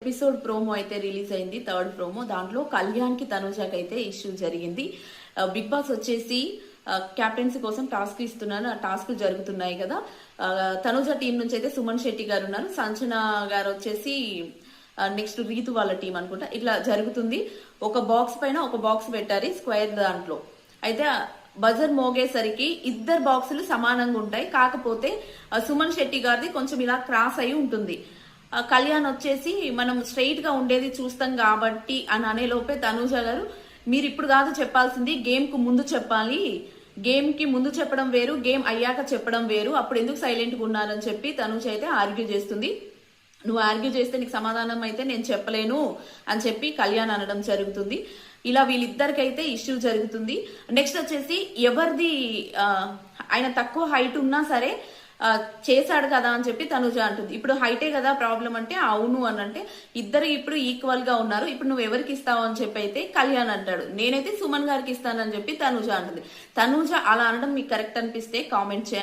Episode promo అయితే release అయింది, third promo. దాంట్లో కళ్యాణ్ కి తనుజాకి అయితే ఇష్యూ జరిగింది. బిగ్ బాస్ వచ్చేసి క్యాప్టెన్సీ కోసం టాస్క్ ఇస్తున్నారు. ఆ టాస్క్ జరుగుతున్నాయి కదా. తనుజ టీం నుంచి అయితే సుమన్ శెట్టి గారు ఉన్నారు, సంచన గారు వచ్చేసి నెక్స్ట్ రీతు వాళ్ళ టీం అనుకుంటా. ఇట్లా జరుగుతుంది. ఒక బాక్స్ పైన ఒక బాక్స్ పెట్టారు స్క్వేర్ దాంట్లో. అయితే బజర్ మోగేసరికి ఇద్దరు బాక్సులు సమానంగా ఉంటాయి. కాకపోతే సుమన్ శెట్టి గారిది కొంచెం ఇలా క్రాస్ అయి ఉంటుంది. కళ్యాణ్ వచ్చేసి మనం స్ట్రైట్ గా ఉండేది చూస్తాం కాబట్టి అని అనే లోపే తనూజ గారు, మీరు ఇప్పుడు కాదు చెప్పాల్సింది, గేమ్ కు ముందు చెప్పాలి, గేమ్ కి ముందు చెప్పడం వేరు, గేమ్ అయ్యాక చెప్పడం వేరు, అప్పుడు ఎందుకు సైలెంట్ గా ఉన్నారని చెప్పి తనూజ అయితే ఆర్గ్యూ చేస్తుంది. నువ్వు ఆర్గ్యూ చేస్తే నీకు సమాధానం అయితే నేను చెప్పలేను అని చెప్పి కళ్యాణ్ అనడం జరుగుతుంది. ఇలా వీళ్ళిద్దరికైతే ఇష్యూ జరుగుతుంది. నెక్స్ట్ వచ్చేసి ఎవరిది ఆయన తక్కువ హైట్ ఉన్నా సరే చేశాడు కదా అని చెప్పి తనుజ అంటుంది. ఇప్పుడు హైటే కదా ప్రాబ్లం అంటే అవును అని అంటే ఇద్దరు ఇప్పుడు ఈక్వల్ గా ఉన్నారు, ఇప్పుడు నువ్వు ఎవరికి ఇస్తావు అని చెప్పి అయితే కళ్యాణ్ అంటాడు. నేనైతే సుమన్ గారికి ఇస్తానని చెప్పి తనుజ అంటుంది. తనుజ అలా అనడం మీకు కరెక్ట్ అనిపిస్తే కామెంట్ చేయండి.